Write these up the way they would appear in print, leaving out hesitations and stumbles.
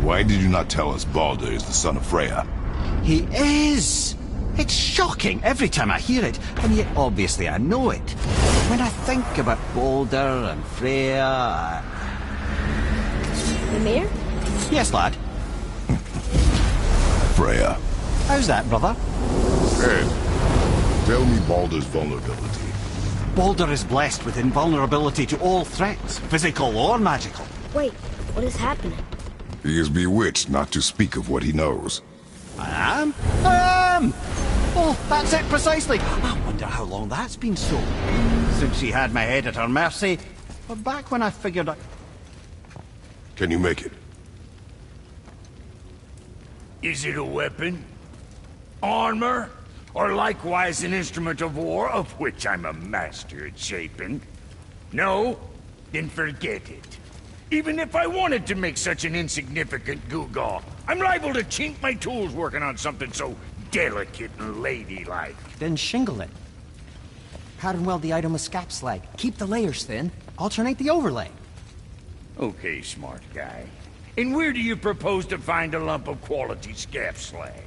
Why did you not tell us Baldur is the son of Freya? He is! It's shocking every time I hear it, and yet obviously I know it. When I think about Baldur and Freya... Mimir? Yes, lad. Freya. How's that, brother? Ed, tell me Baldur's vulnerability. Baldur is blessed with invulnerability to all threats, physical or magical. Wait, what is happening? He is bewitched not to speak of what he knows. I am? Oh, that's it precisely. I wonder how long that's been so. Since she had my head at her mercy, or back when I figured I... Can you make it? Is it a weapon? Armor? Or likewise an instrument of war, of which I'm a master at shaping? No? Then forget it. Even if I wanted to make such an insignificant gewgaw, I'm liable to chink my tools working on something so delicate and ladylike. Then shingle it. Pattern weld the item with scap slag. Keep the layers thin. Alternate the overlay. Okay, smart guy. And where do you propose to find a lump of quality scap slag?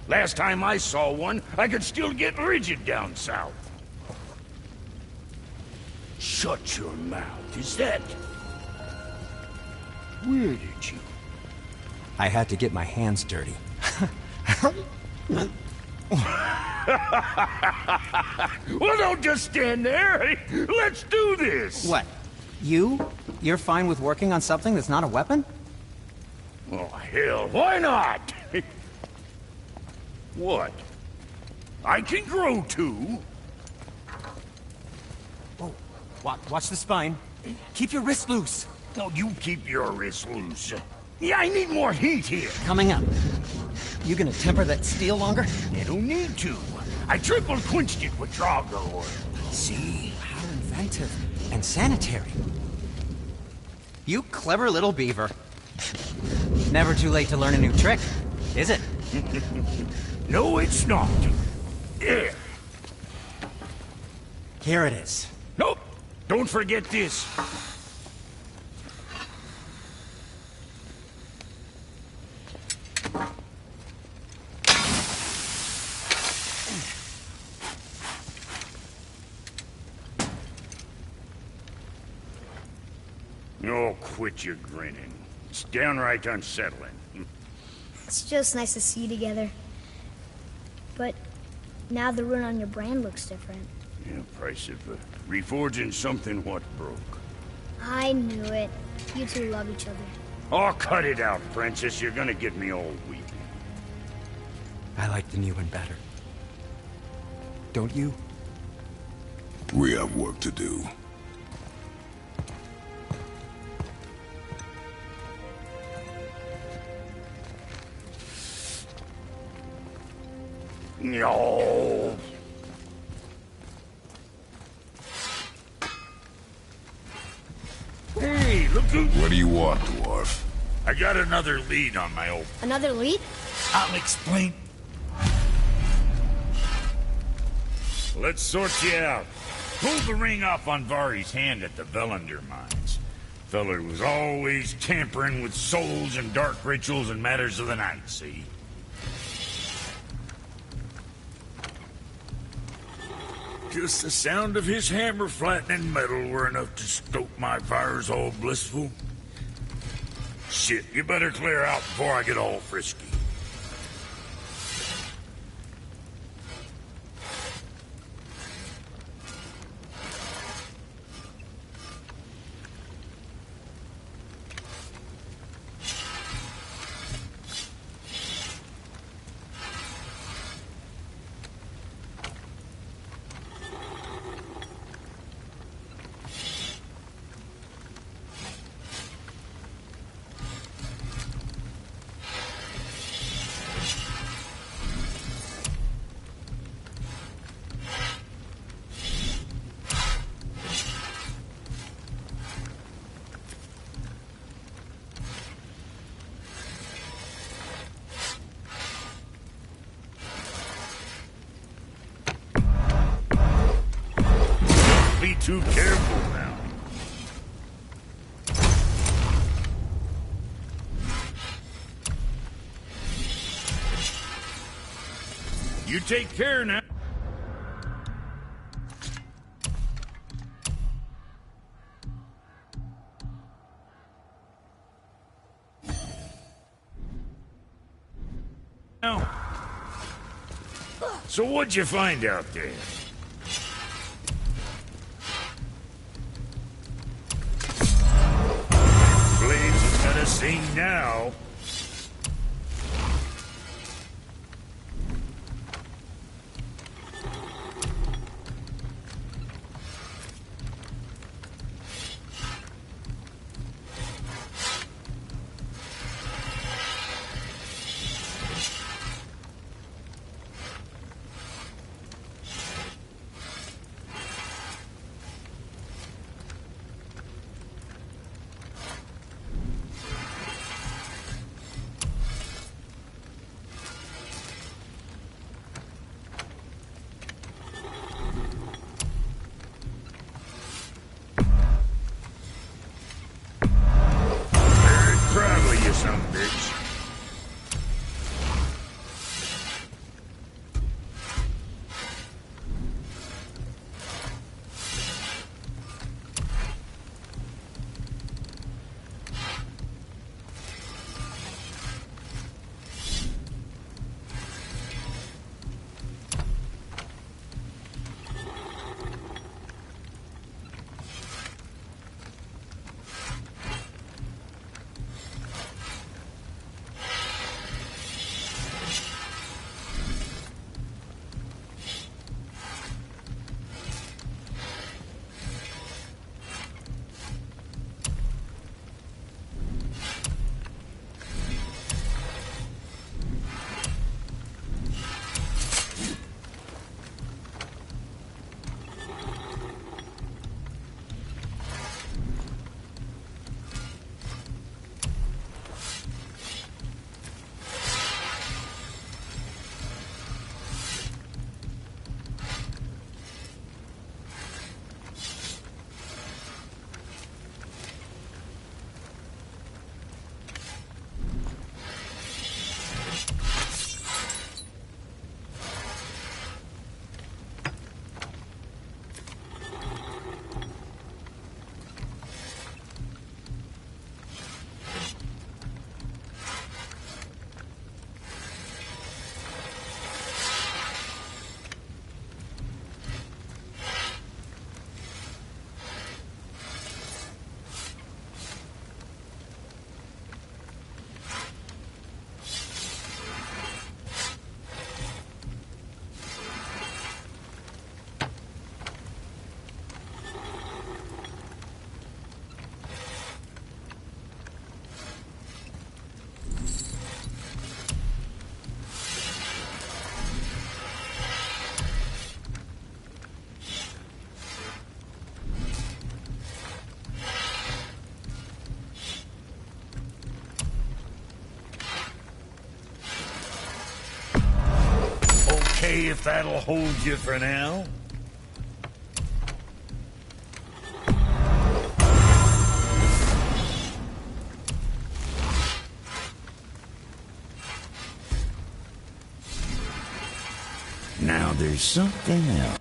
Last time I saw one, I could still get rigid down south. Shut your mouth, is that... Where did you... I had to get my hands dirty. Well, don't just stand there. Let's do this. What? You're fine with working on something that's not a weapon? Oh, hell, why not? What? I can grow too. Oh, watch the spine. Keep your wrist loose. No, you keep your wrist loose. Yeah, I need more heat here. Coming up. You gonna temper that steel longer? You don't need to. I triple quenched it with Drago oil. See? How inventive. And sanitary. You clever little beaver. Never too late to learn a new trick, is it? No, it's not. There. Here it is. Nope. Don't forget this. Oh, quit your grinning. It's downright unsettling. It's just nice to see you together. But now the rune on your brand looks different. Yeah, price of reforging something what broke. I knew it. You two love each other. Oh, cut it out, Princess. You're gonna get me all weepy. I like the new one better. Don't you? We have work to do. No. Hey, look who... What do you want, dwarf? I got another lead on my old... Another lead? I'll explain. Let's sort you out. Pulled the ring off on Vari's hand at the Velander mines. Feller was always tampering with souls and dark rituals and matters of the night, see? Just the sound of his hammer flattening metal were enough to stoke my fires all blissful. Shit, you better clear out before I get all frisky. Be too careful now. You take care now. Now. So what'd you find out there? Blades is gonna sing now. Travel, you son of a bitch. Okay, if that'll hold you for now. Now there's something else.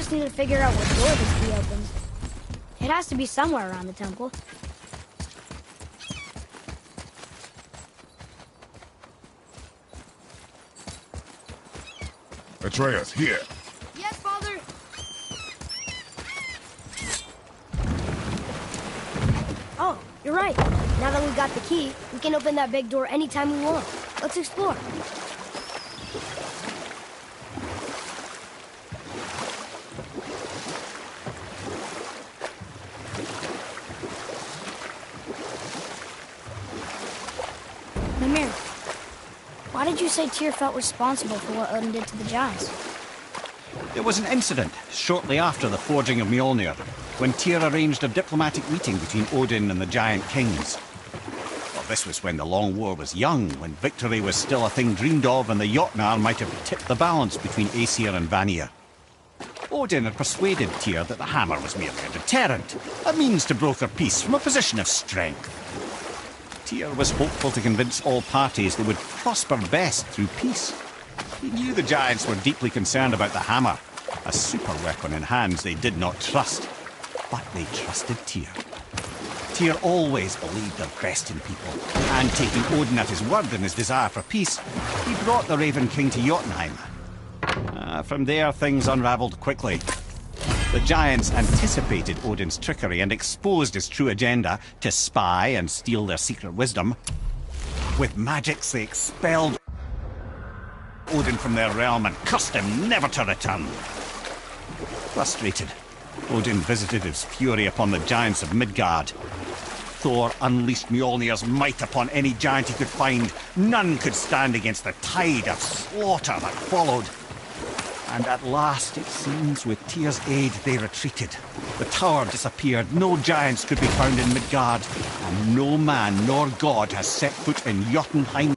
just need to figure out what door this key opens. It has to be somewhere around the temple. Atreus, here. Yes, Father! Oh, you're right. Now that we've got the key, we can open that big door anytime we want. Let's explore. Mimir, why did you say Tyr felt responsible for what Odin did to the Giants? There was an incident shortly after the forging of Mjolnir, when Tyr arranged a diplomatic meeting between Odin and the Giant Kings. Well, this was when the Long War was young, when victory was still a thing dreamed of, and the Jotnar might have tipped the balance between Aesir and Vanir. Odin had persuaded Tyr that the hammer was merely a deterrent, a means to broker peace from a position of strength. Tyr was hopeful to convince all parties they would prosper best through peace. He knew the Giants were deeply concerned about the hammer, a super weapon in hands they did not trust. But they trusted Tyr. Tyr always believed their best in people, and taking Odin at his word in his desire for peace, he brought the Raven King to Jotunheim. From there, things unravelled quickly. The Giants anticipated Odin's trickery and exposed his true agenda to spy and steal their secret wisdom. With magics, they expelled Odin from their realm and cursed him never to return. Frustrated, Odin visited his fury upon the giants of Midgard. Thor unleashed Mjolnir's might upon any giant he could find. None could stand against the tide of slaughter that followed. And at last, it seems, with Tyr's aid, they retreated. The tower disappeared, no giants could be found in Midgard, and no man nor god has set foot in Jotunheim.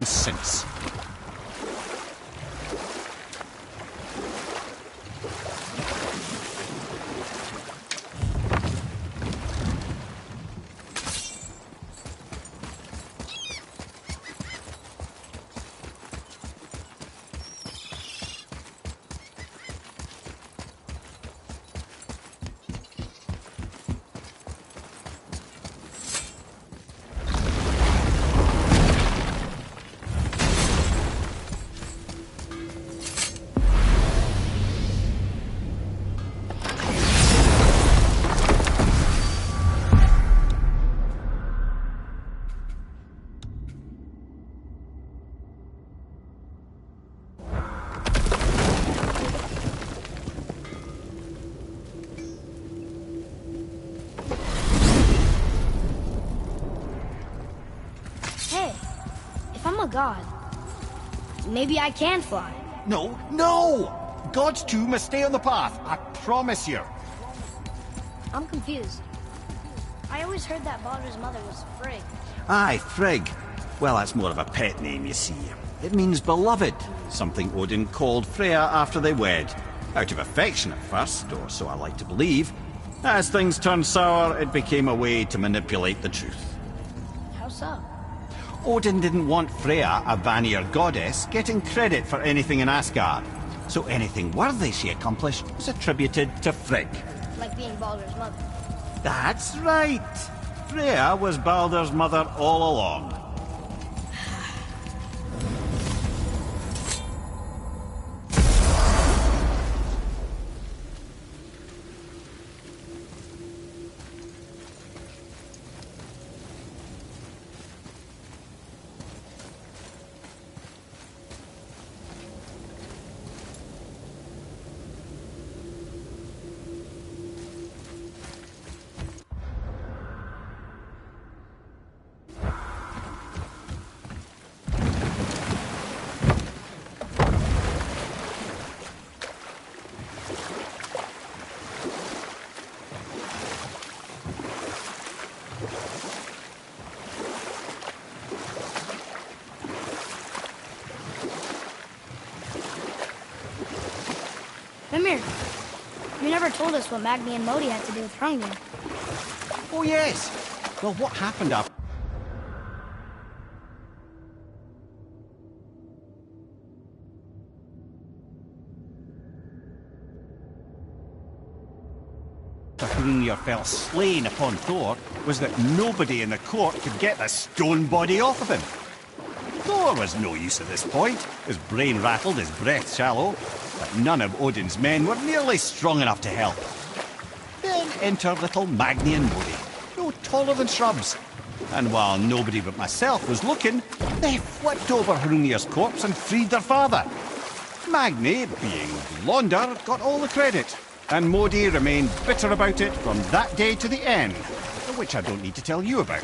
Since. God. Maybe I can fly. No, no! Gods too must stay on the path, I promise you. I'm confused. I always heard that Baldur's mother was Frigg. Aye, Frigg. Well, that's more of a pet name, you see. It means beloved, something Odin called Freya after they wed. Out of affection at first, or so I like to believe. As things turned sour, it became a way to manipulate the truth. How so? Odin didn't want Freya, a Vanir goddess, getting credit for anything in Asgard. So anything worthy she accomplished was attributed to Frigg. Like being Baldur's mother. That's right! Freya was Baldur's mother all along. Mimir, you never told us what Magni and Modi had to do with Hrungnir. Oh, yes. Well, what happened after Hrungnir fell slain upon Thor was that nobody in the court could get the stone body off of him. Thor was no use at this point, his brain rattled, his breath shallow, but none of Odin's men were nearly strong enough to help. Then enter little Magni and Modi, no taller than shrubs. And while nobody but myself was looking, they flipped over Hrungnir's corpse and freed their father. Magni, being blonder, got all the credit, and Modi remained bitter about it from that day to the end, which I don't need to tell you about.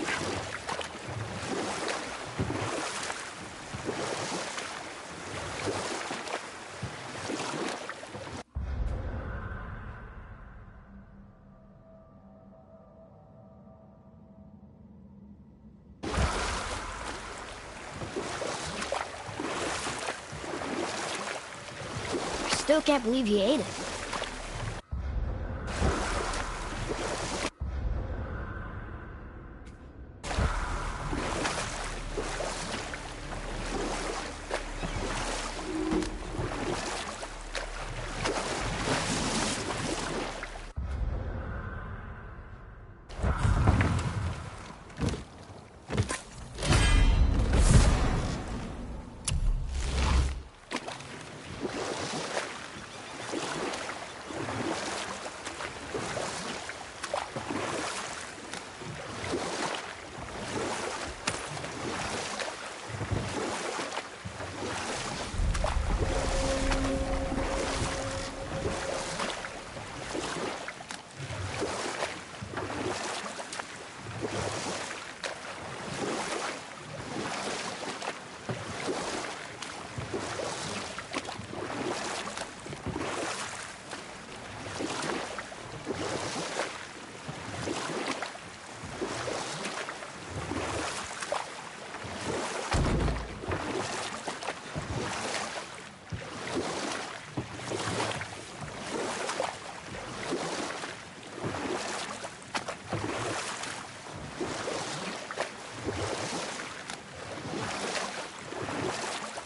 I still can't believe he ate it.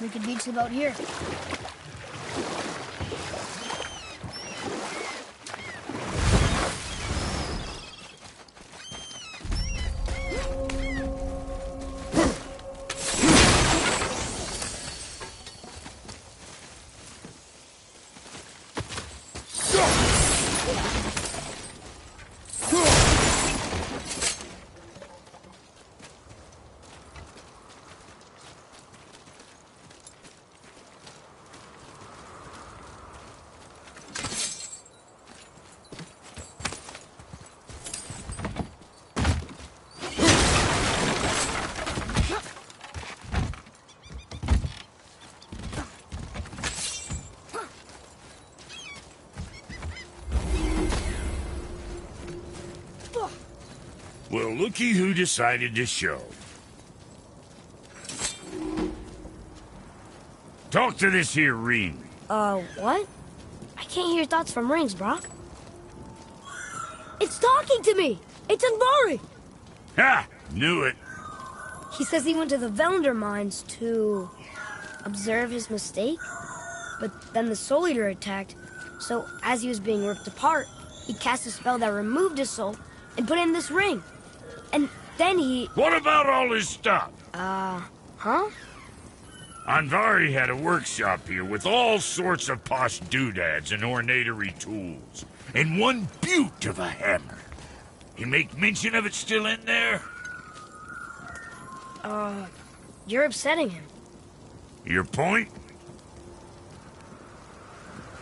We could beach the boat here. Well, looky who decided to show. Talk to this here Ring. What? I can't hear thoughts from rings, Brock. It's talking to me! It's Andvari! Ha! Knew it. He says he went to the Velnder mines to observe his mistake, but then the Soul Eater attacked, so as he was being ripped apart, he cast a spell that removed his soul and put in this ring. And then he... What about all his stuff? Huh? Andvari had a workshop here with all sorts of posh doodads and ornatery tools, and one beaut of a hammer. You make mention of it still in there? You're upsetting him. Your point?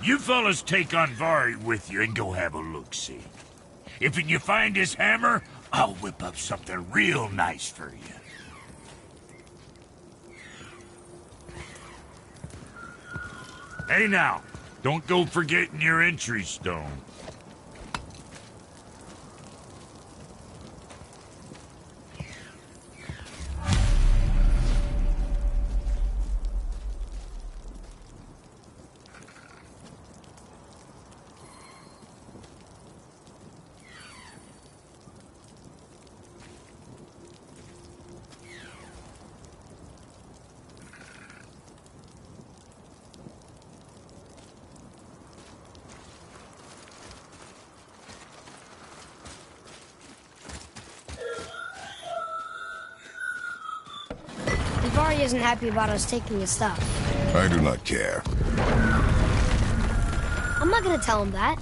You fellas take Andvari with you and go have a look-see. If you find his hammer, I'll whip up something real nice for you. Hey now, don't go forgetting your entry stone. Amari isn't happy about us taking his stuff. I do not care. I'm not gonna tell him that.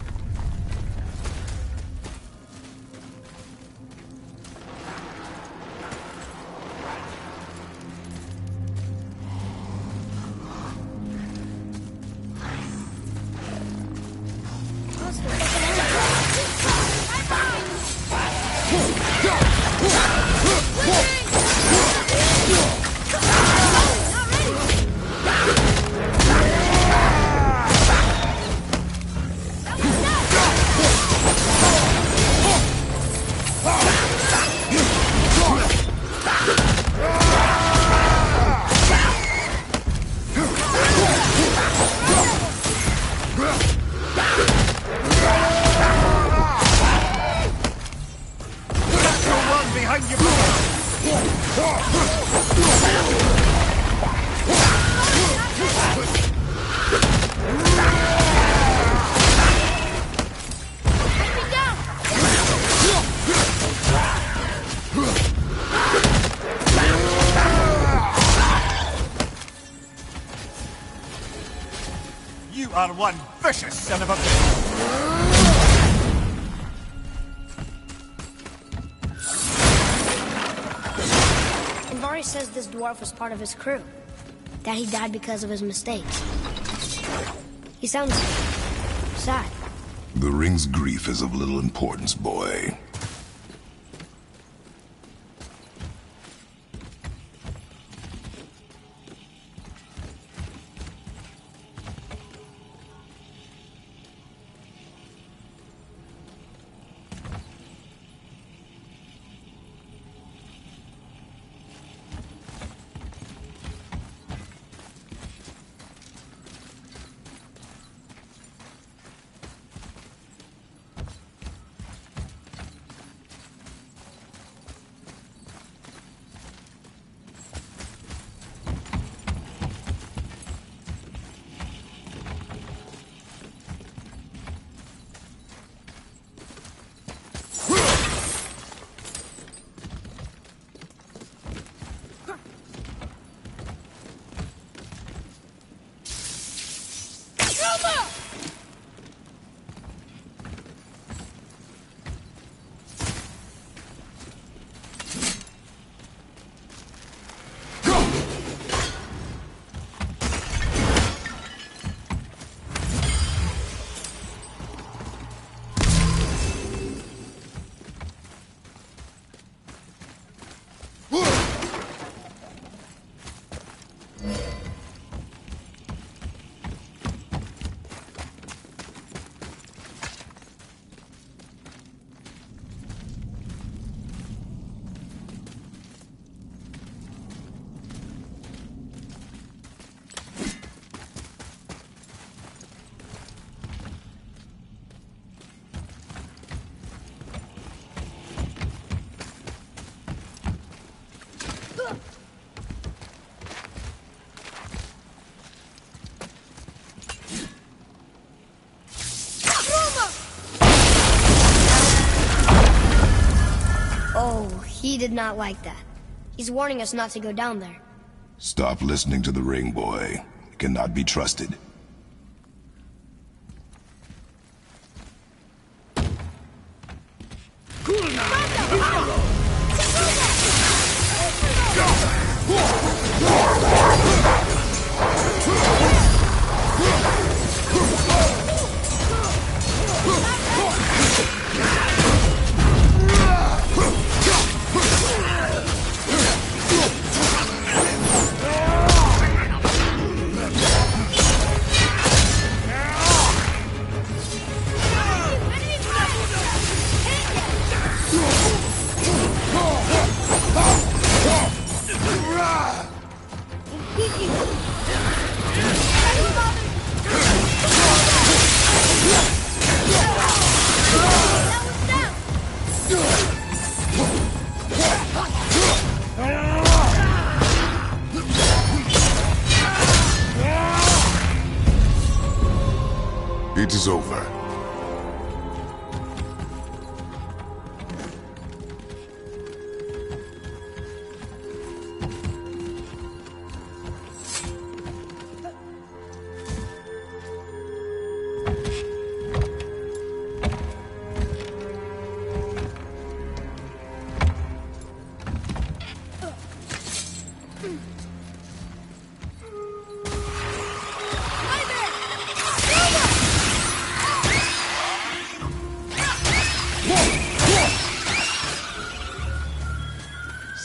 You are one vicious son of a... Amari says this dwarf was part of his crew. That he died because of his mistakes. He sounds sad. The ring's grief is of little importance, boy. He did not like that. He's warning us not to go down there. Stop listening to the ring, boy. It cannot be trusted.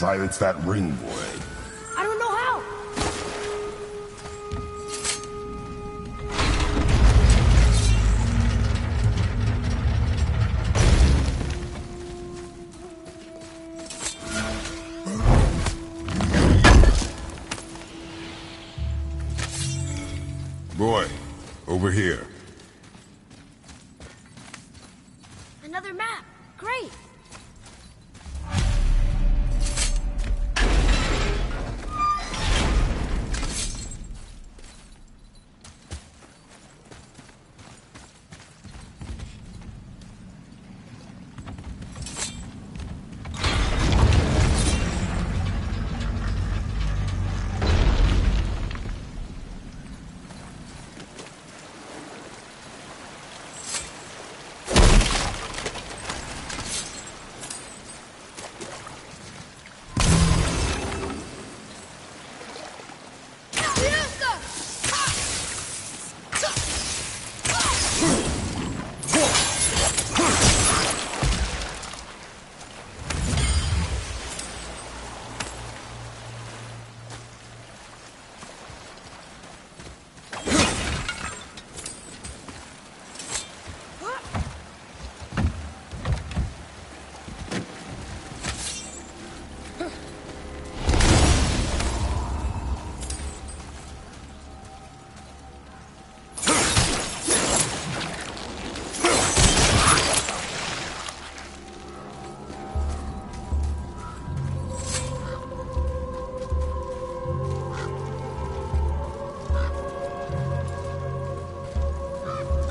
silence that ring boy. I don't know how. Boy, over here. Another map. Great.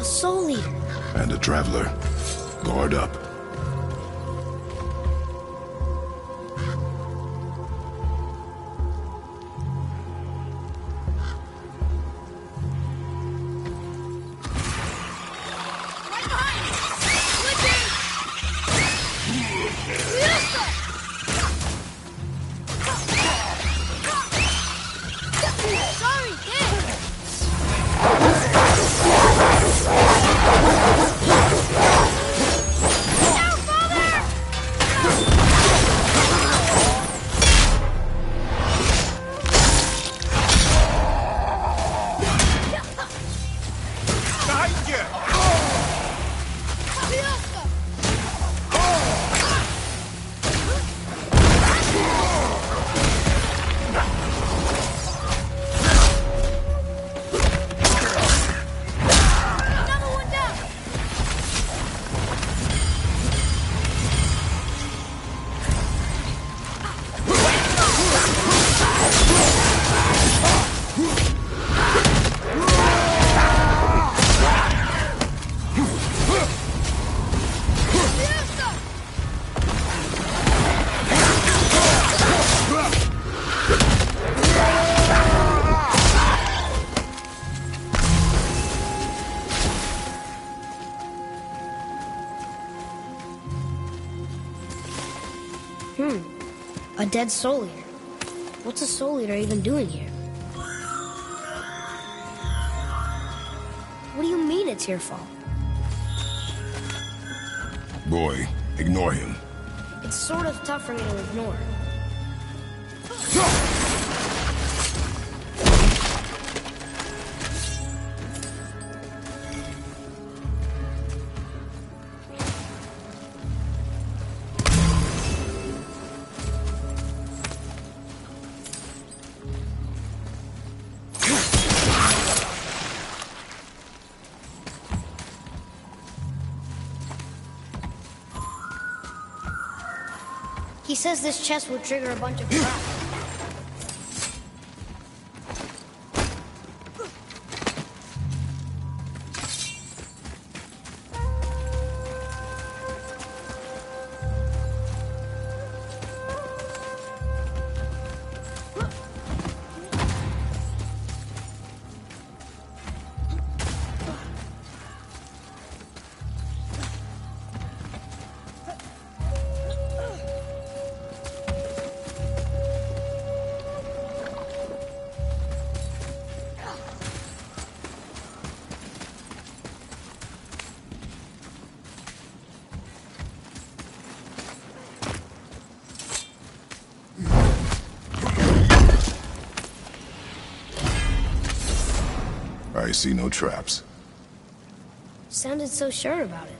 Soul Eater. And a traveler. Guard up. Right behind you. Switching. Sorry, kid. Now, father! Behind you! Another one down. A dead Soul Eater. What's a Soul Eater even doing here? What do you mean it's your fault? Boy, ignore him. It's sort of tough for me to ignore. He says this chest will trigger a bunch of traps. see no traps. Sounded so sure about it.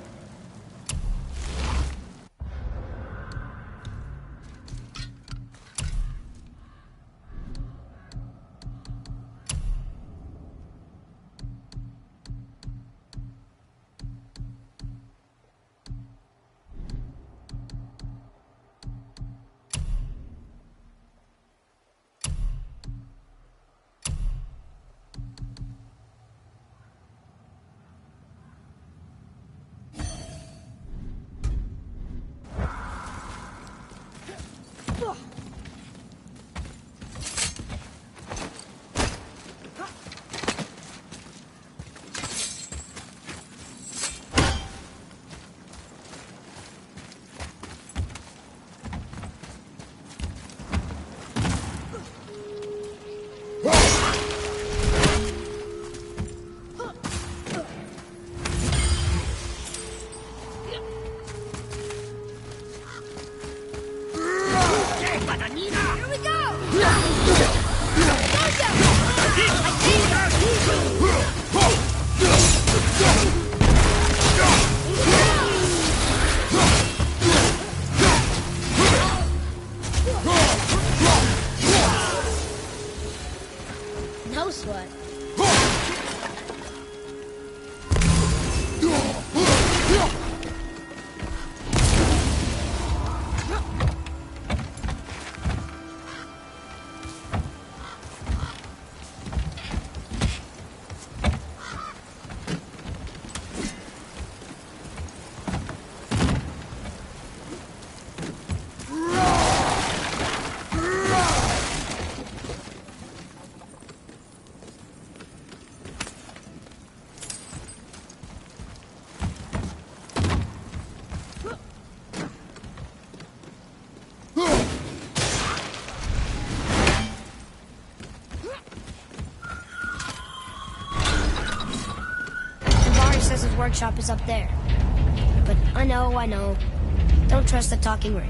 No sweat. Says his workshop is up there. But I know. Don't trust the talking ring.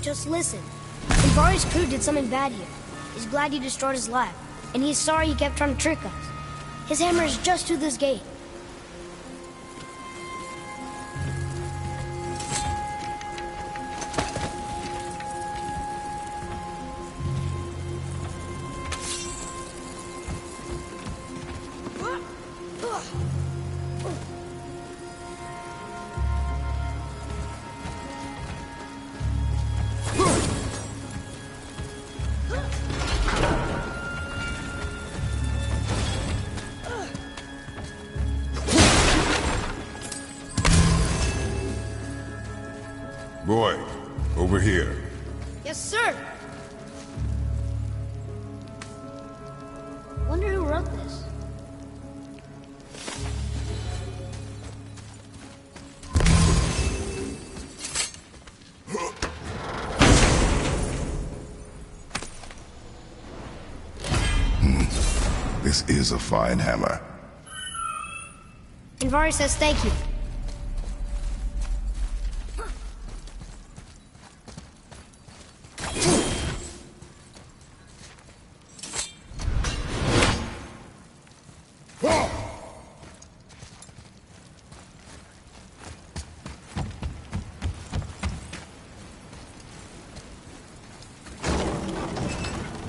Just listen. Andvari's crew did something bad here. He's glad you destroyed his lab, and he's sorry he kept trying to trick us. His hammer is just through this gate. Boy, over here. Yes, sir. Wonder who wrote this. This is a fine hammer. Andvari says thank you.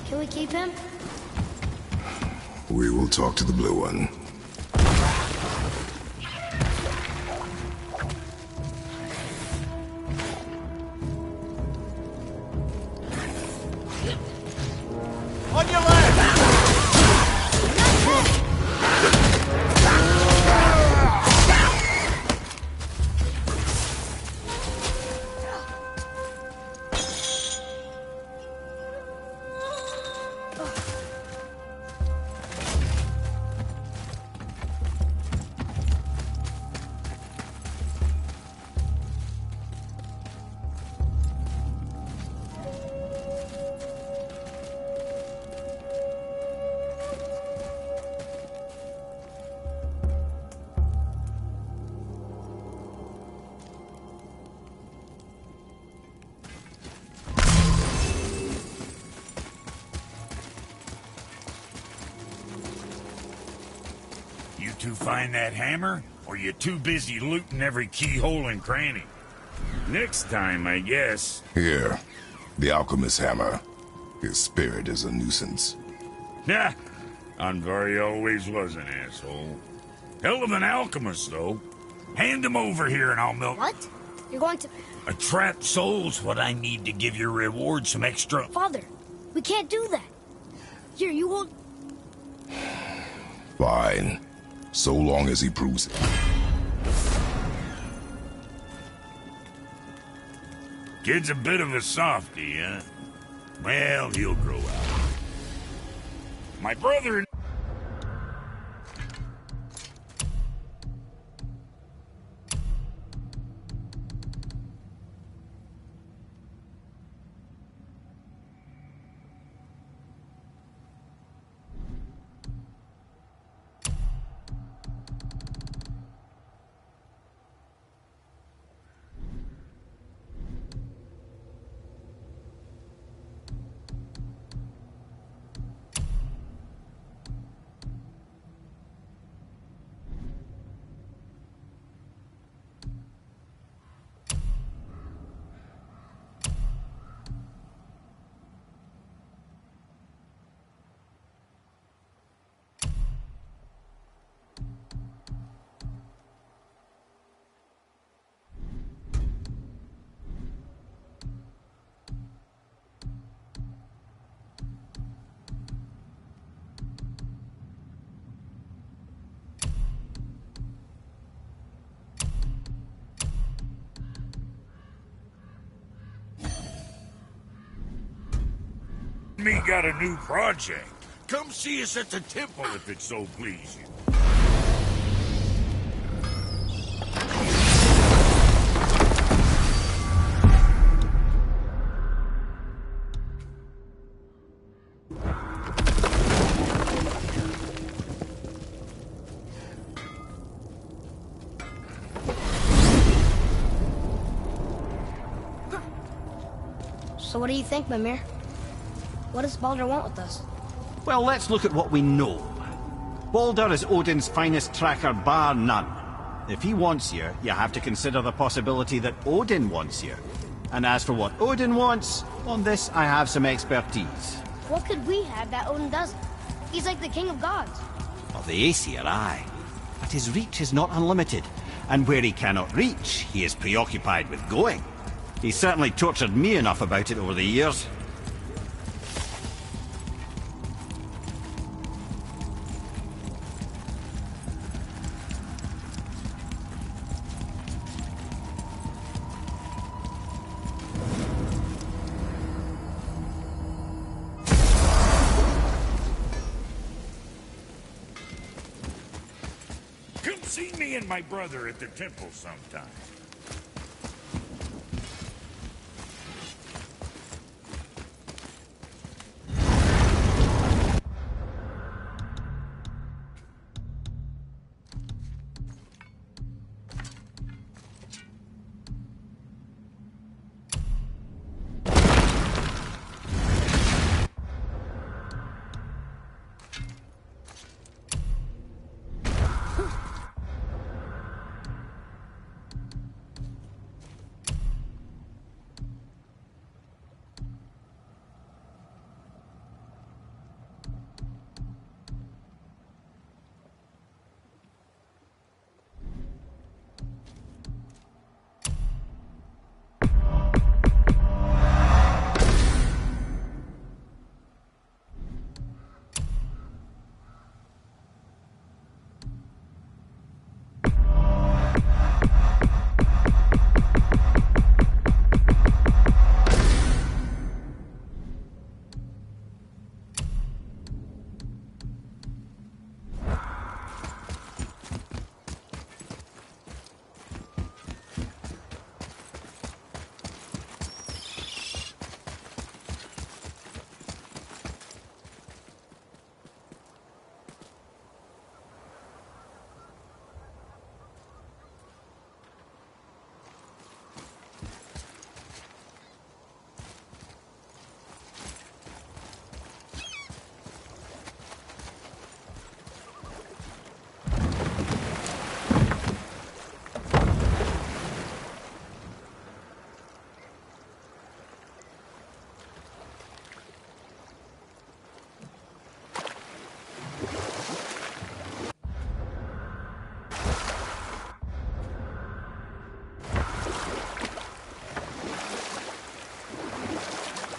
Can we keep him? We will talk to the blue one. On your left! You two find that hammer, or you too busy looting every keyhole and cranny? Next time, I guess. Here, the alchemist's hammer. His spirit is a nuisance. Nah, Andvari always was an asshole. Hell of an alchemist, though. Hand him over here and I'll melt... What? You're going to... A trapped soul's what I need to give your reward some extra... Father, we can't do that. Here, you won't... Fine. So long as he proves it. Kid's a bit of a softy, huh? Well, he'll grow out. My brother... Me got a new project. Come see us at the temple if it so please you. So what do you think, Mimir? What does Baldur want with us? Well, let's look at what we know. Baldur is Odin's finest tracker bar none. If he wants you, you have to consider the possibility that Odin wants you. And as for what Odin wants, on this I have some expertise. What could we have that Odin doesn't? He's like the king of gods. Of the Aesir, aye. But his reach is not unlimited. And where he cannot reach, he is preoccupied with going. He's certainly tortured me enough about it over the years. Come see me and my brother at the temple sometime.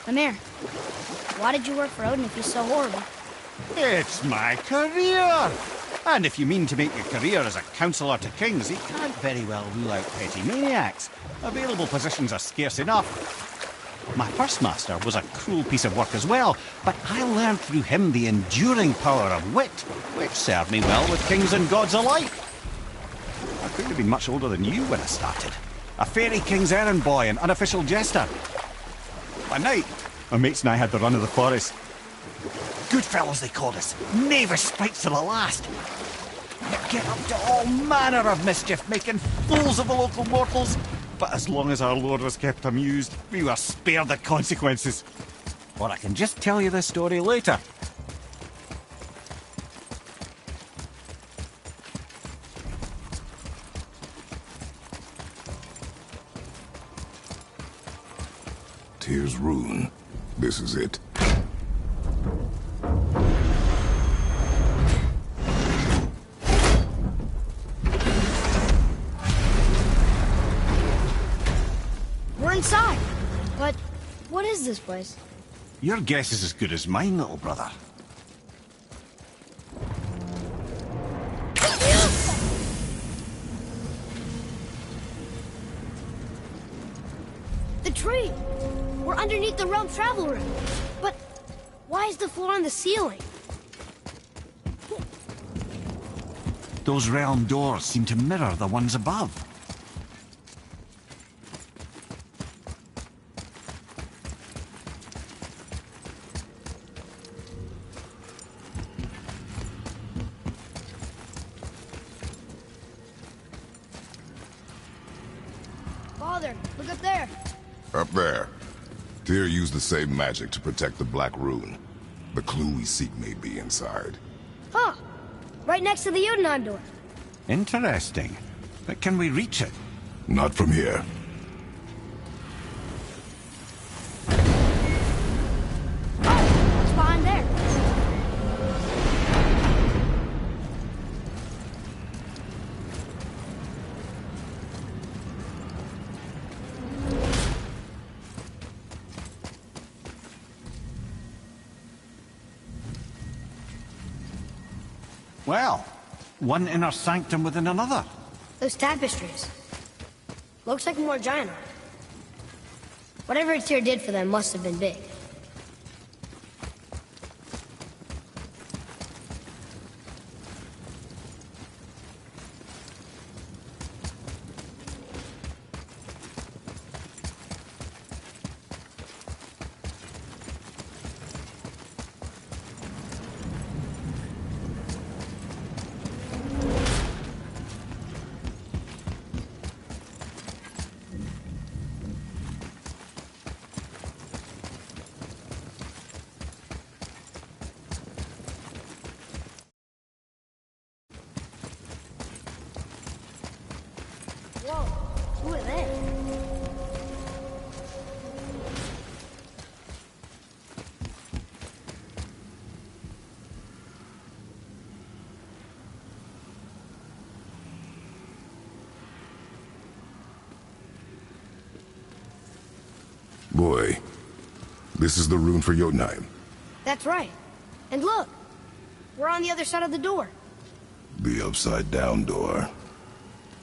Mimir, why did you work for Odin if he's so horrible? It's my career! And if you mean to make your career as a counsellor to kings, you can't very well rule out petty maniacs. Available positions are scarce enough. My first master was a cruel piece of work as well, but I learned through him the enduring power of wit, which served me well with kings and gods alike. I couldn't have been much older than you when I started. A fairy king's errand boy and unofficial jester. One night, my mates and I had the run of the forest. Good fellows, they called us. Knavish sprites to the last. We'd get up to all manner of mischief, making fools of the local mortals. But as long as our lord was kept amused, we were spared the consequences. Or I can just tell you this story later. Tyr's rune. This is it. We're inside. But what is this place? Your guess is as good as mine, little brother. The tree! We're underneath the realm travel room. But why is the floor on the ceiling? Those realm doors seem to mirror the ones above. Father, look up there. Up there. Tyr used the same magic to protect the Black Rune. The clue we seek may be inside. Huh. Right next to the Jotunheim door. Interesting. But can we reach it? Not from here. Oh, what's behind there? Well, one inner sanctum within another. Those tapestries. Looks like more giant art. Whatever Tyr did for them must have been big. Whoa, who are they? Boy, this is the rune for Jotunheim. That's right. And look, we're on the other side of the door. The upside-down door.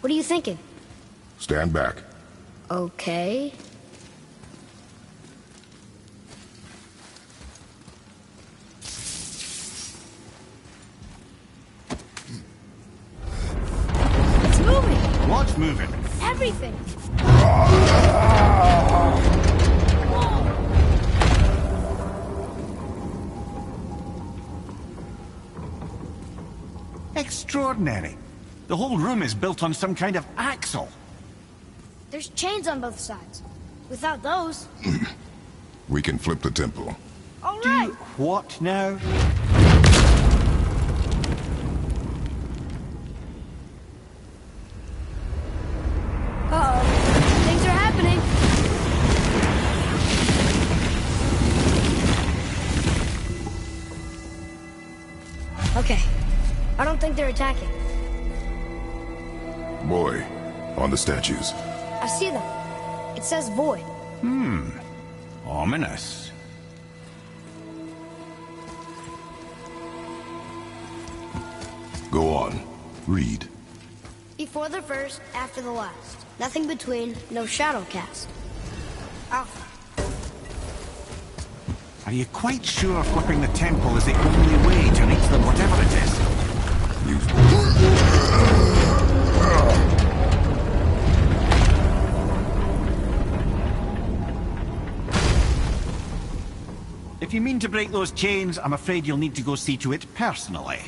What are you thinking? Stand back. Okay. It's moving! What's moving? Everything! Extraordinary. The whole room is built on some kind of axle. There's chains on both sides. Without those... We can flip the temple. All right! What now? Uh-oh. Things are happening. Okay. I don't think they're attacking. Boy, on the statues. I see them. It says void. Ominous. Go on. Read. Before the first, after the last. Nothing between, no shadow cast. Alpha. Are you quite sure flipping the temple is the only way to reach them, whatever it is? If you mean to break those chains, I'm afraid you'll need to go see to it personally.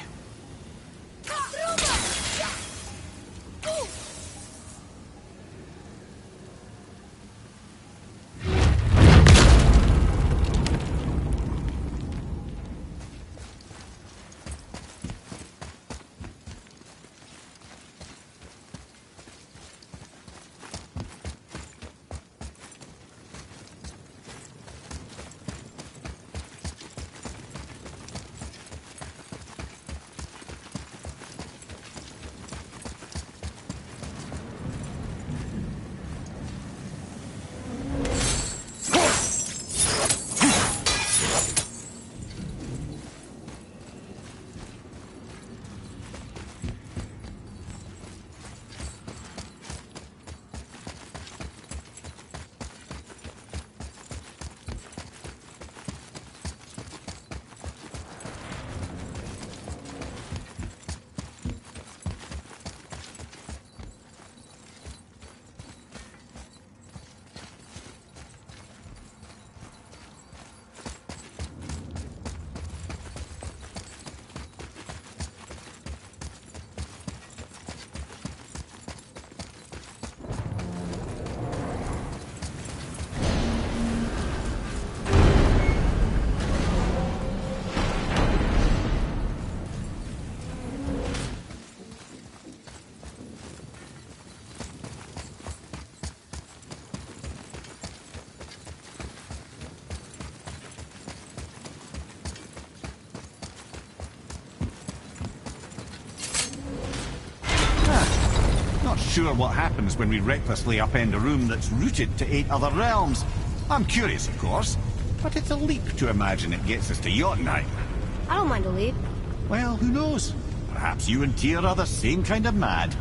sure what happens when we recklessly upend a room that's rooted to 8 other realms. I'm curious, of course, but it's a leap to imagine it gets us to Jotunheim. I don't mind a leap. Well, who knows? Perhaps you and Tyr are the same kind of mad.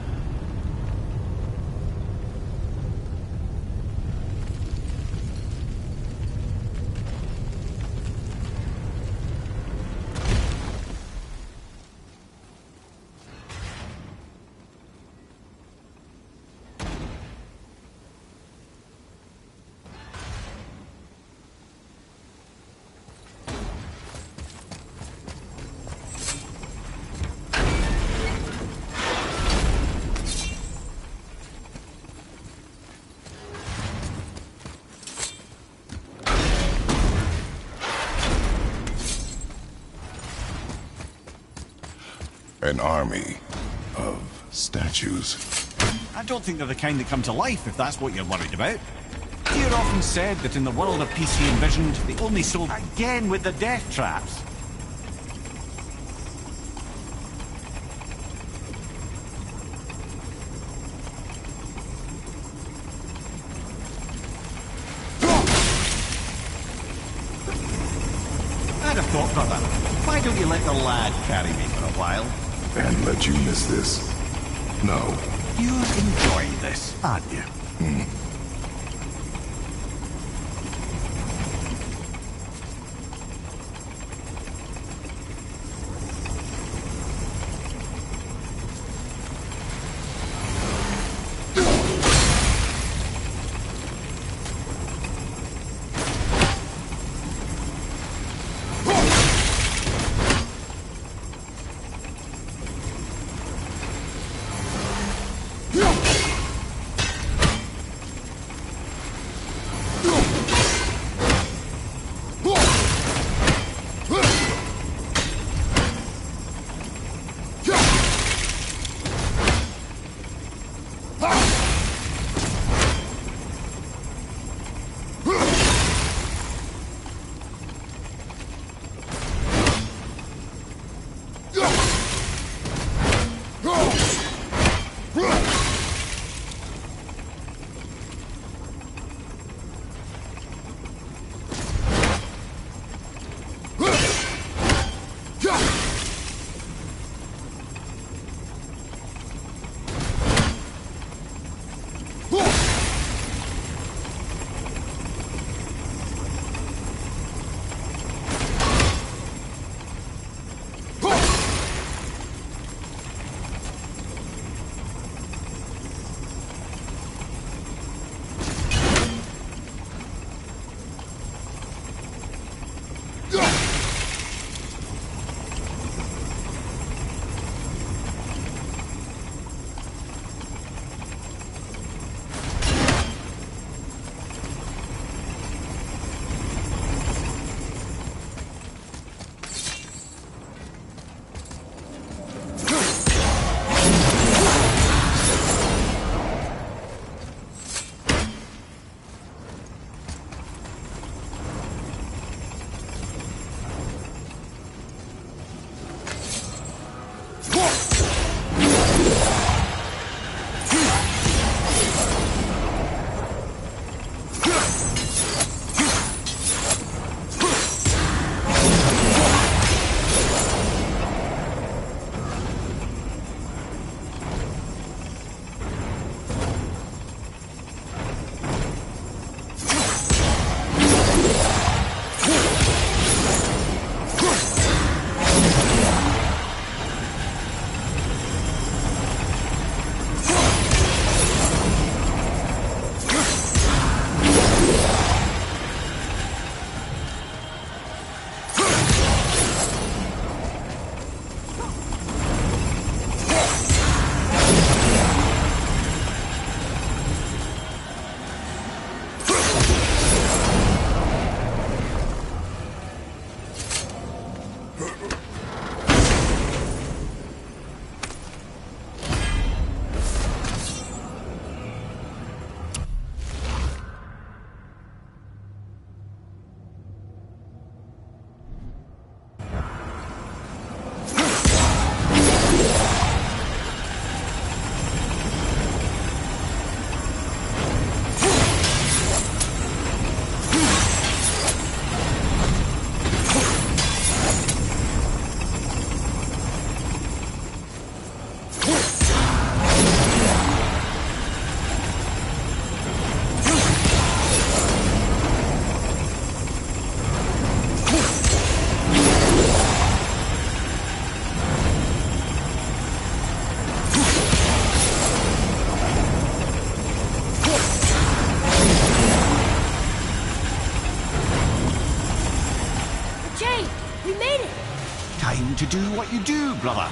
An army of statues. I don't think they're the kind that come to life, if that's what you're worried about. Tyr often said that in the world of peace he envisioned, they only sold again with the death traps. I'd have thought, brother, why don't you let the lad carry me for a while? And let you miss this? No. You're enjoying this, aren't you? to do what you do, brother.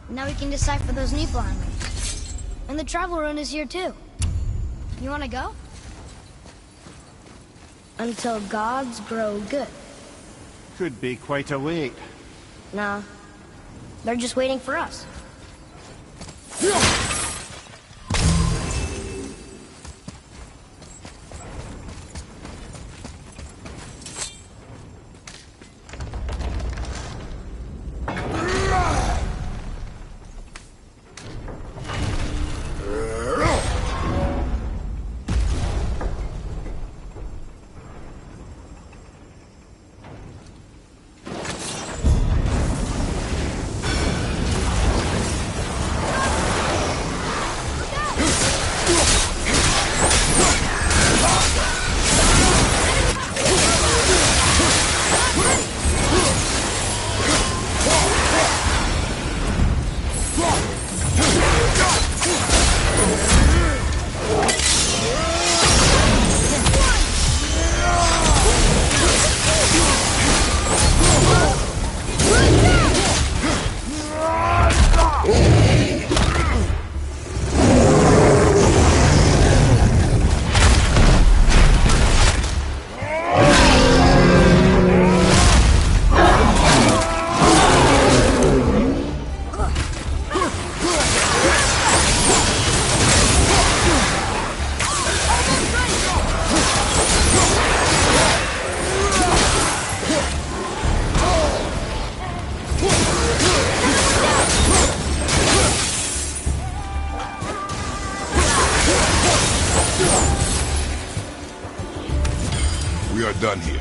Now we can decipher those Niflheimers. And the travel rune is here too. You wanna go? Until gods grow good. Could be quite a wait. Nah. They're just waiting for us. We are done here.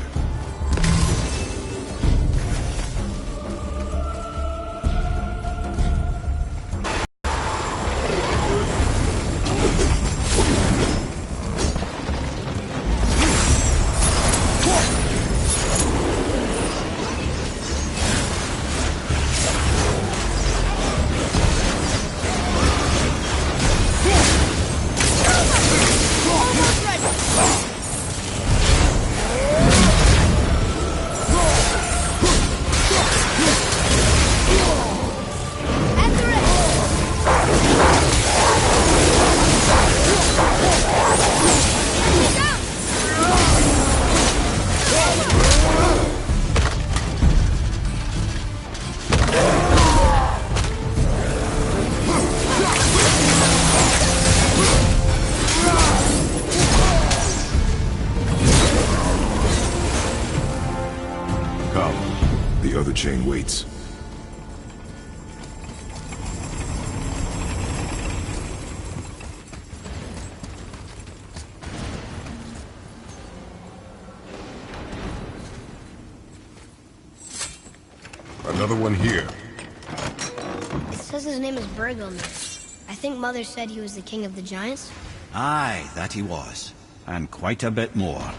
Come. The other chain waits. Another one here. It says his name is Bergelmir. I think Mother said he was the king of the giants. Aye, that he was. And quite a bit more.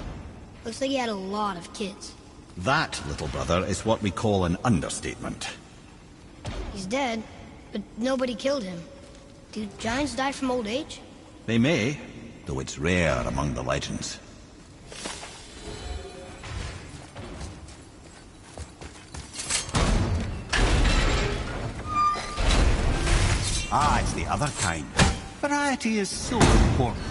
Looks like he had a lot of kids. That, little brother, is what we call an understatement. He's dead, but nobody killed him. Do giants die from old age? They may, though it's rare among the legends. Ah, it's the other kind. Variety is so important.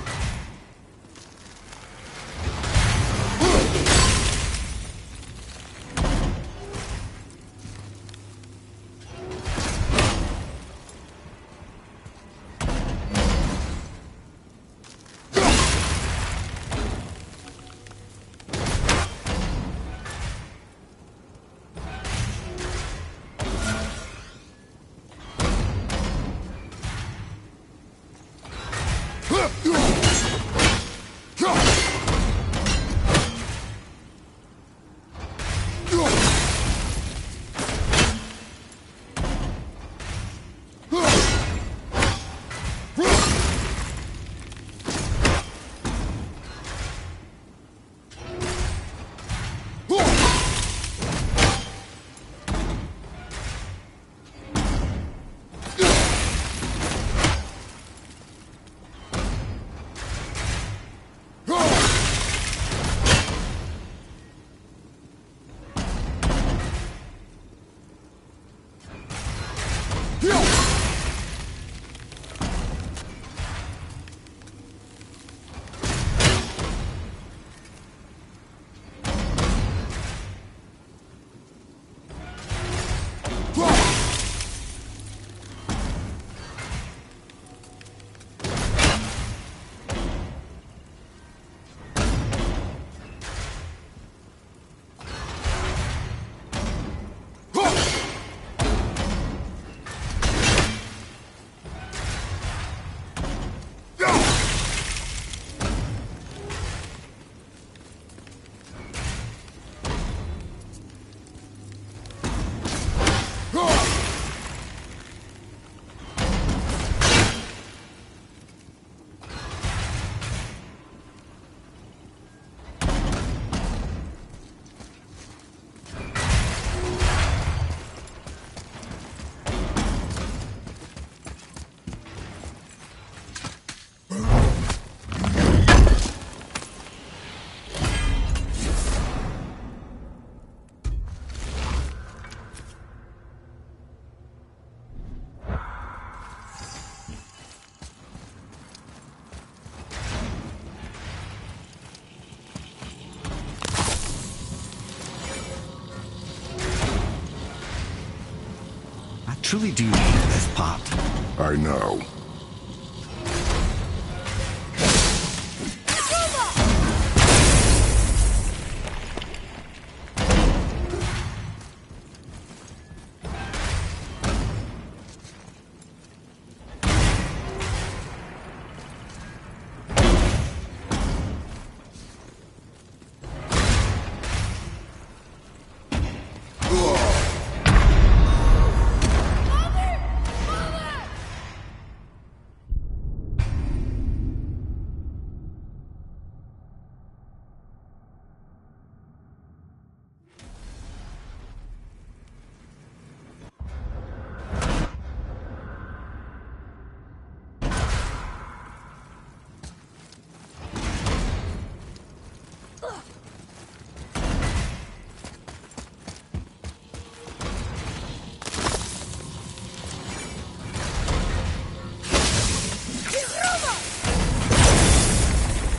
truly do hate this part. I know.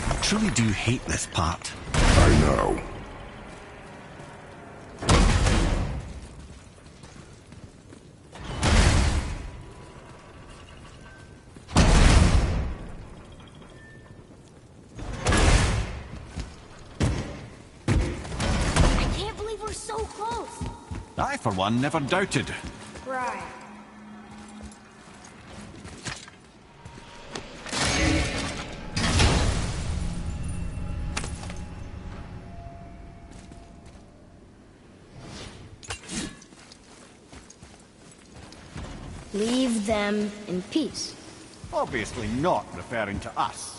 I truly do hate this part. I know. I can't believe we're so close. I, for one, never doubted. Right. Leave them in peace. Obviously not referring to us.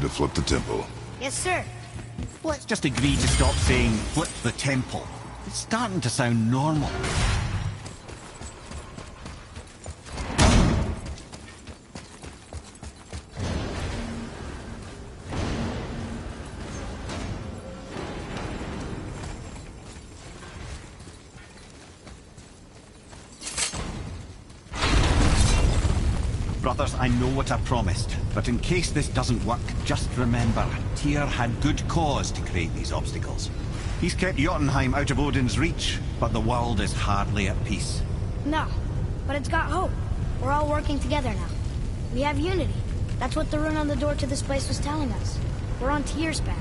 to flip the temple. Yes, sir. Let's just agree to stop saying flip the temple. It's starting to sound normal. Brothers, I know what I promised, but in case this doesn't work, just remember, Tyr had good cause to create these obstacles. He's kept Jotunheim out of Odin's reach, but the world is hardly at peace. No, but it's got hope. We're all working together now. We have unity. That's what the rune on the door to this place was telling us. We're on Tyr's path.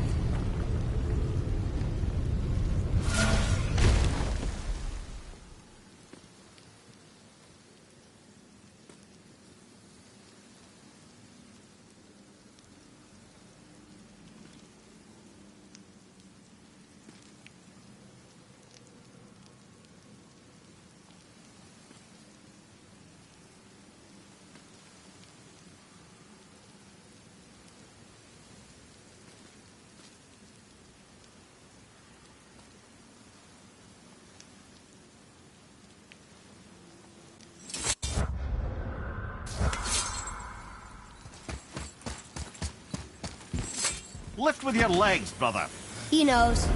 Lift with your legs, brother. He knows.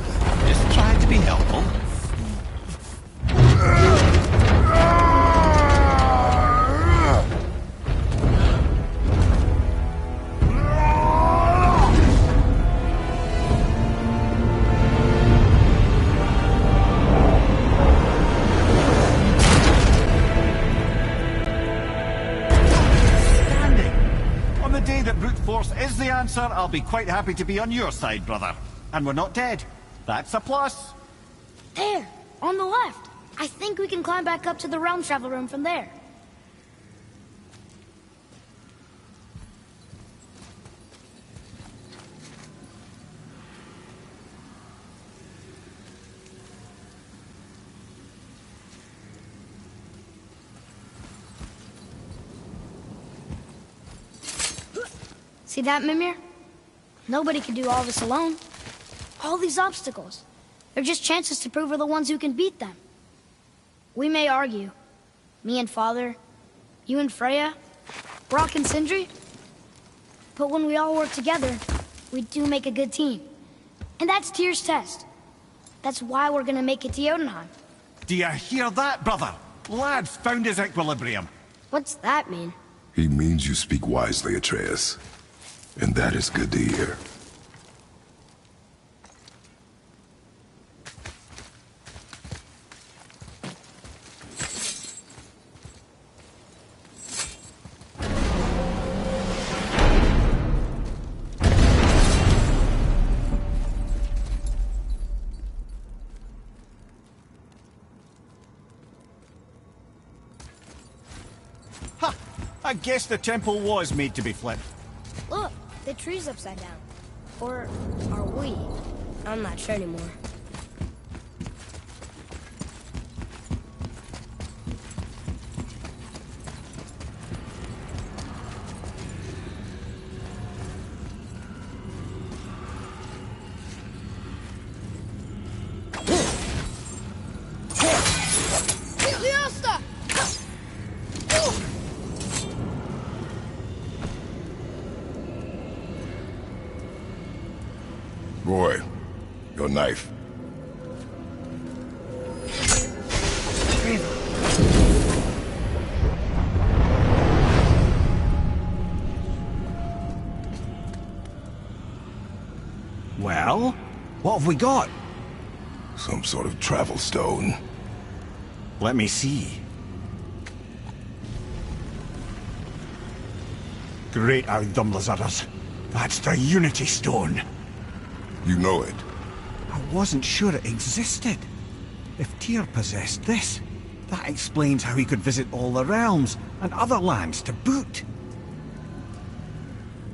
Just try to be helpful. On the day that brute force is the answer, I'll be quite happy to be on your side, brother. And we're not dead. That's a plus. There, on the left. I think we can climb back up to the realm travel room from there. See that, Mimir? Nobody can do all this alone. All these obstacles. They're just chances to prove we're the ones who can beat them. We may argue. Me and Father, you and Freya, Brock and Sindri. But when we all work together, we do make a good team. And that's Tyr's test. That's why we're gonna make it to Jotunheim. Do you hear that, brother? Lad's found his equilibrium. What's that mean? He means you speak wisely, Atreus. And that is good to hear. Ha! I guess the temple was made to be flipped. Look, the tree's upside down. Or are we? I'm not sure anymore. Roy, your knife. Well, what have we got? Some sort of travel stone. Let me see. Great Outdumblers. That's the Unity Stone. You know it. I wasn't sure it existed. If Tyr possessed this, that explains how he could visit all the realms and other lands to boot.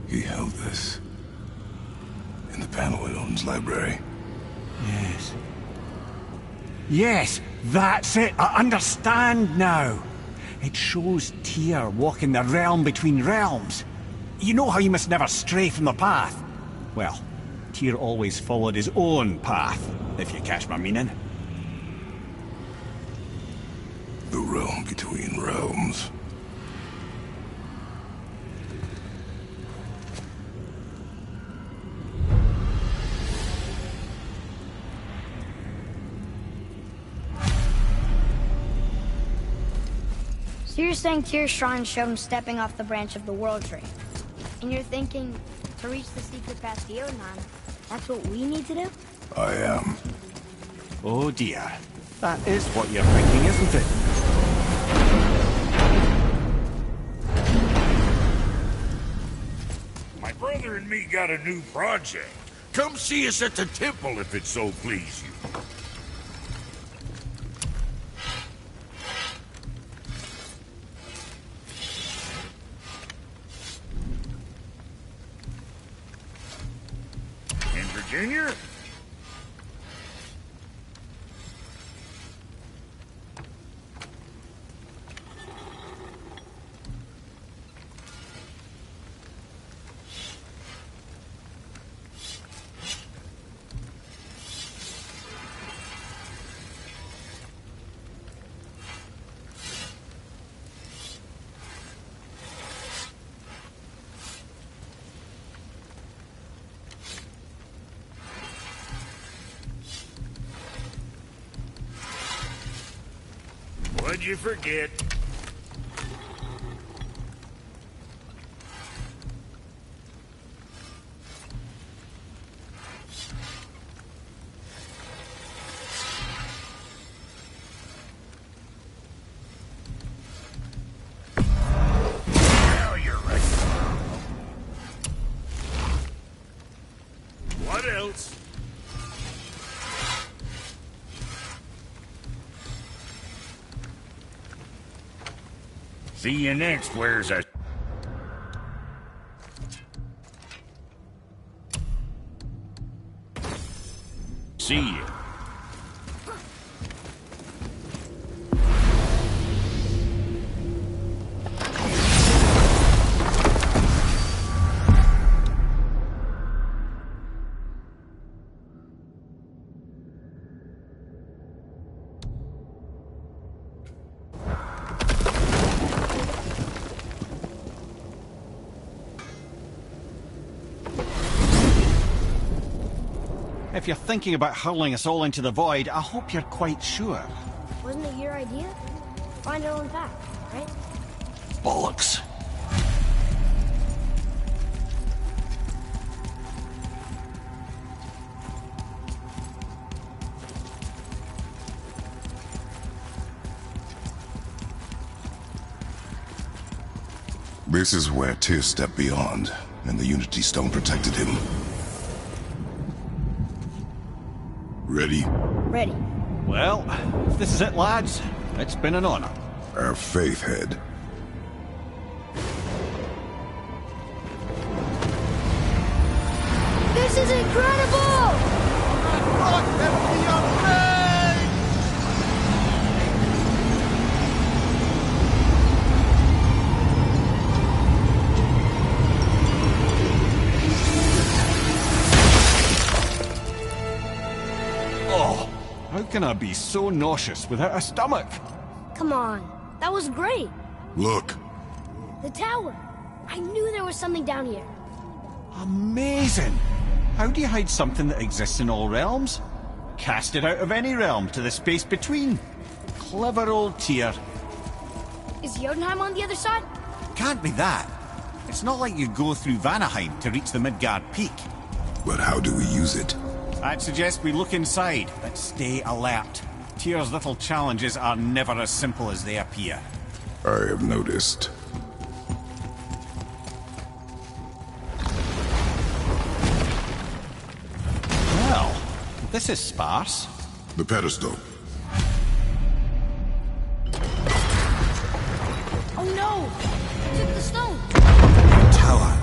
He held this in the panel in Odin's library. Yes. Yes, that's it. I understand now. It shows Tyr walking the realm between realms. You know how you must never stray from the path. Well, Tyr always followed his own path, if you catch my meaning. The realm between realms. So you're saying Tyr's shrine showed him stepping off the branch of the World Tree. And you're thinking, to reach the secret past the Jotunheim, that's what we need to do? I am. Oh dear. That is what you're thinking, isn't it? My brother and me got a new project. Come see us at the temple if it so please you. In Virginia? What'd you forget? Now you're right. What else? See you next, where's a... See you. If you're thinking about hurling us all into the void, I hope you're quite sure. Wasn't it your idea? Find our own path, right? Bollocks. This is where Tyr stepped beyond, and the Unity Stone protected him. Ready? Ready. Well, if this is it, lads, it's been an honor. Our faith head. This is incredible! Oh, how can I be so nauseous without a stomach? Come on, that was great. Look. The tower. I knew there was something down here. Amazing! How do you hide something that exists in all realms? Cast it out of any realm to the space between. Clever old Tyr. Is Jotunheim on the other side? Can't be that. It's not like you go through Vanaheim to reach the Midgard Peak. But how do we use it? I'd suggest we look inside, but stay alert. Tyr's little challenges are never as simple as they appear. I have noticed. Well, this is sparse. The pedestal. Oh no! It took the stone! The tower.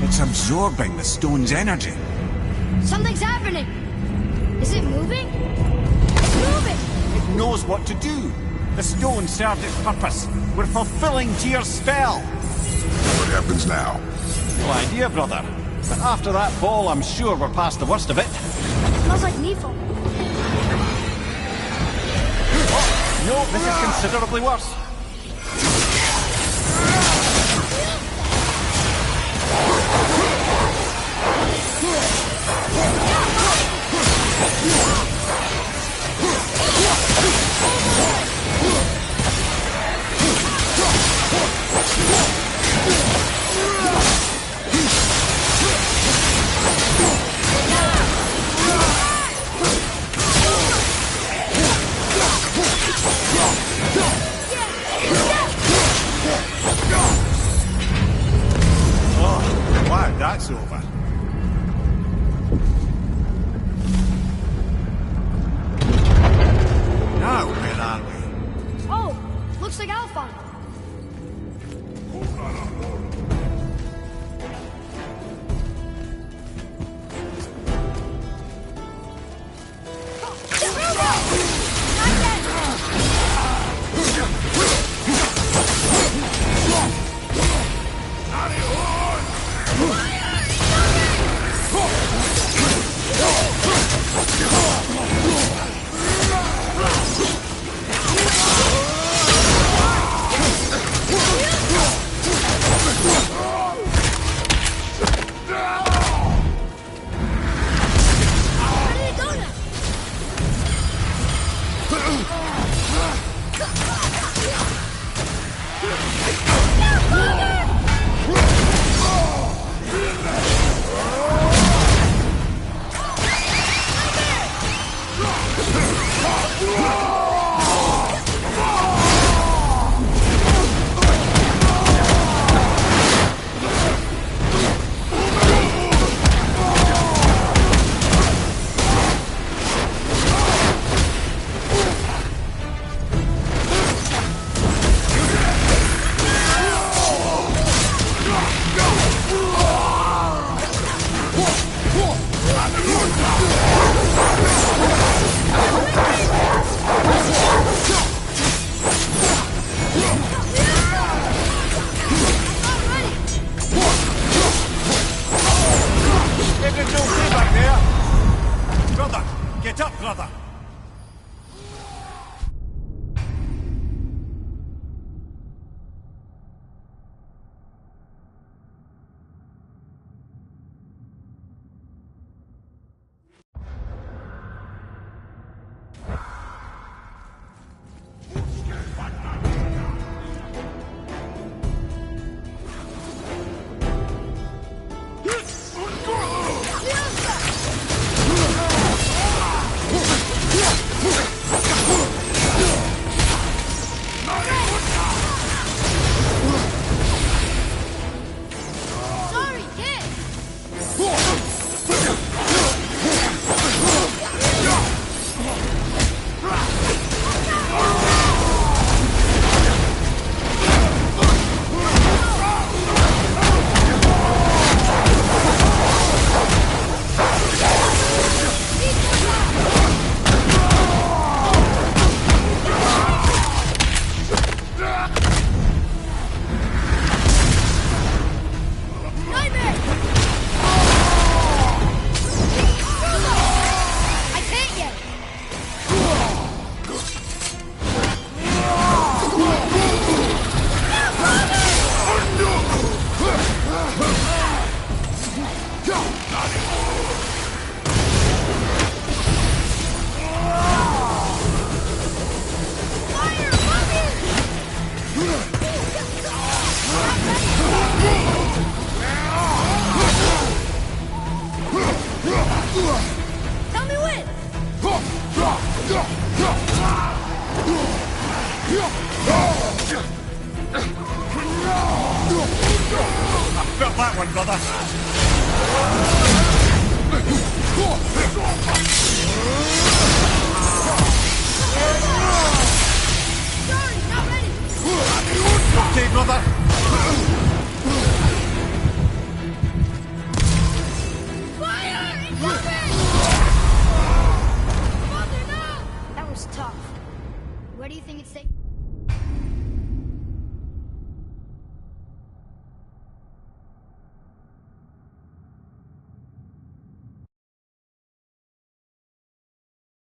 It's absorbing the stone's energy. Something's happening! Is it moving? It's moving! It knows what to do. The stone served its purpose. We're fulfilling Tyr's spell. What happens now? No idea, brother. But after that ball, I'm sure we're past the worst of it. Smells like Nifl. No, this is considerably worse. Oh, wow, that's over. Now, where are we? Oh, looks like Alphon. Everything's okay back there? Brother, get up, brother. Sorry, kid. Nightmare! I can't yet. Fire! Tell me when! Felt that one, brother. Sorry, not ready! Okay, brother. Fire! Incoming! Mother, no! That was tough. Where do you think it's taking?